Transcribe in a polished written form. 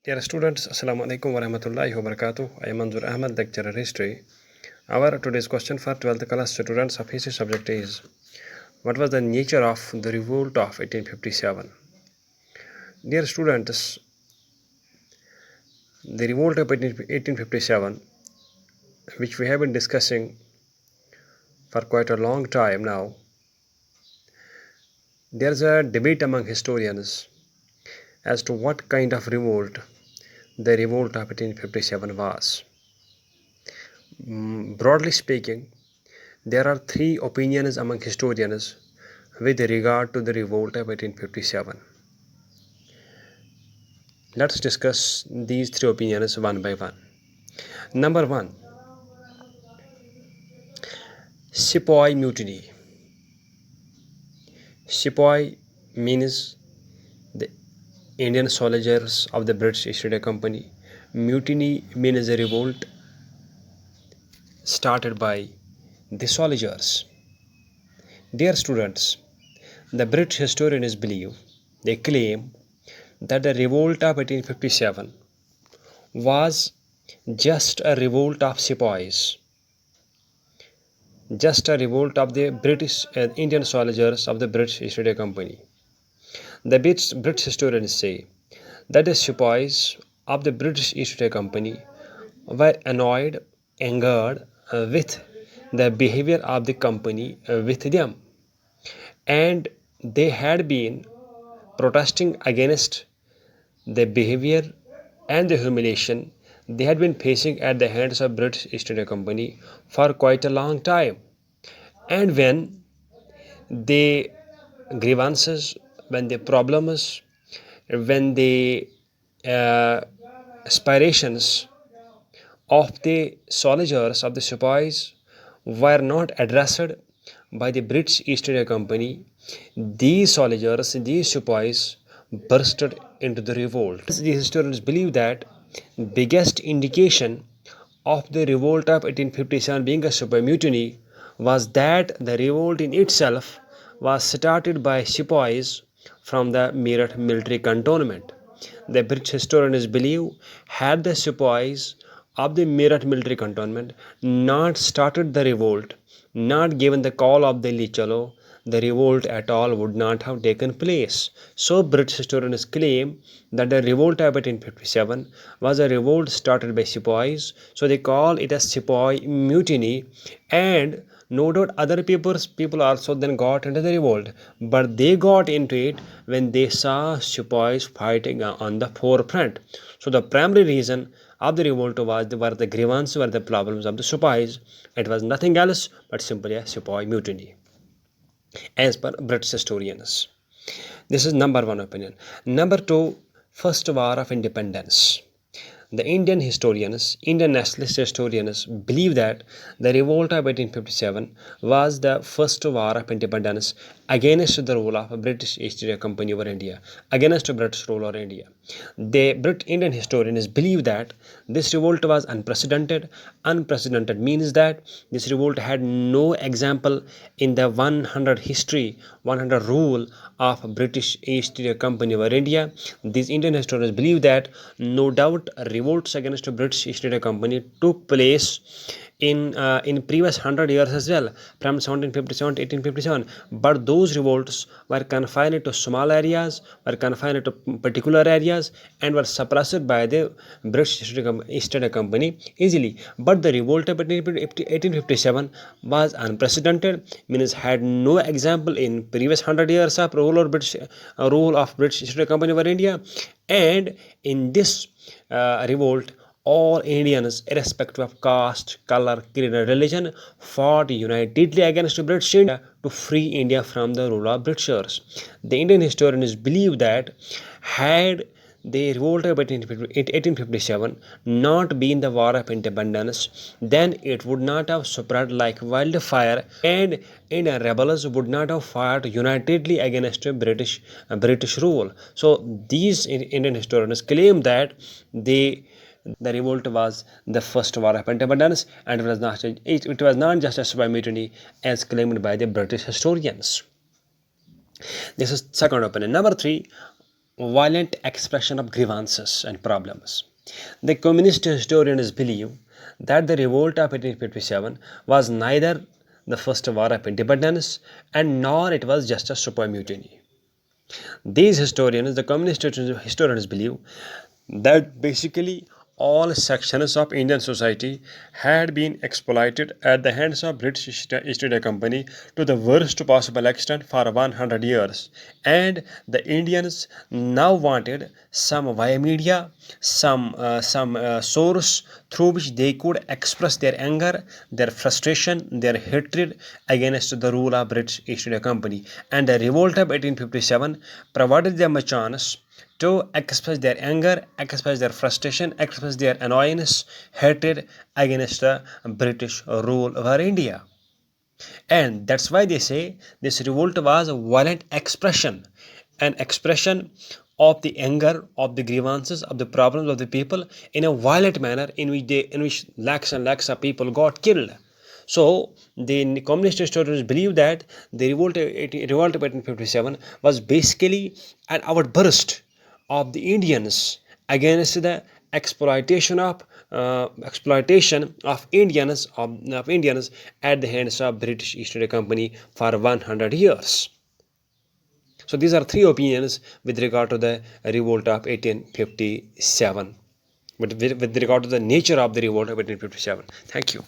Dear students, Assalamu alaikum wa rahmatullahi wa barakatuh. I am Manzoor Ahmad, lecturer history. Our today's question for 12th class students of history subject is: what was the nature of the revolt of 1857? Dear students, the revolt of 1857, which we have been discussing for quite a long time now, there is a debate among historians as to what kind of revolt the revolt of 1857 was. Broadly speaking, there are three opinions among historians with regard to the revolt of 1857. Let's discuss these three opinions one by one. Number one, Sepoy Mutiny. Sepoy means the Indian soldiers of the British East India Company. Mutiny means a revolt started by the soldiers. Dear students, the British historians they claim that the revolt of 1857 was just a revolt of sepoys, just a revolt of the British and Indian soldiers of the British East India Company. The British historians say that the sepoys of the British East India Company were annoyed, angered with the behavior of the company with them, and they had been protesting against the behavior and the humiliation they had been facing at the hands of British East India Company for quite a long time. And when the grievances, when the problems, when the uh, aspirations of the soldiers of the sepoys were not addressed by the British East India Company, these soldiers, these sepoys bursted into the revolt. The historians believe that biggest indication of the revolt of 1857 being a sepoy mutiny was that the revolt in itself was started by sepoys from the Meerut military cantonment. The British historians believe had the sepoys of the Meerut military cantonment not started the revolt, not given the call of Delhi Chalo, the revolt at all would not have taken place. So British historians claim that the revolt of 1857 was a revolt started by sepoys, so they call it a sepoy mutiny, and no doubt other people also then got into the revolt, but they got into it when they saw sepoys fighting on the forefront. So the primary reason of the revolt were the grievances, were the problems of the sepoys. It was nothing else but simply a sepoy mutiny, as per British historians. This is number one opinion. Number two, First War of Independence. The Indian historians, Indian nationalist historians, believe that the revolt of 1857 was the first war of independence against the rule of British East India Company over India, against British rule over India. The Indian historians believe that this revolt was unprecedented. Unprecedented means that this revolt had no example in the 100 history, 100 rule of British East India Company over India. These Indian historians believe that no doubt revolts against British East India Company took place in previous 100 years as well, from 1757 to 1857, but those revolts were confined to small areas, were confined to particular areas, and were suppressed by the British East India Company easily. But the revolt of 1857 was unprecedented, means had no example in previous 100 years of rule of British East India Company over India. And in this revolt, all Indians, irrespective of caste, color, creed, and religion, fought unitedly against British India to free India from the rule of Britishers. The Indian historians believe that had the revolt of 1857 not been the war of independence, then it would not have spread like wildfire, and Indian rebels would not have fought unitedly against British rule. So these Indian historians claim that the revolt was the first war of independence, and it was not just a sepoy mutiny as claimed by the British historians. This is second opinion. Number three, violent expression of grievances and problems. The communist historians believe that the revolt of 1857 was neither the first war of independence and nor it was just a super mutiny. These historians, the communist historians, believe that basically all sections of Indian society had been exploited at the hands of British East India Company to the worst possible extent for 100 years, and the Indians now wanted some via media, some source through which they could express their anger, their frustration, their hatred against the rule of British East India Company, and the revolt of 1857 provided them a chance to express their anger, express their frustration, express their annoyance, hatred against the British rule over India. And that's why they say this revolt was a violent expression, an expression of the anger, of the grievances, of the problems of the people in a violent manner in which lakhs and lakhs of people got killed. So the communist historians believe that the revolt of 1857 was basically an outburst of the Indians against the exploitation of Indians at the hands of British East India Company for 100 years. So these are three opinions with regard to the revolt of 1857. With regard to the nature of the revolt of 1857. Thank you.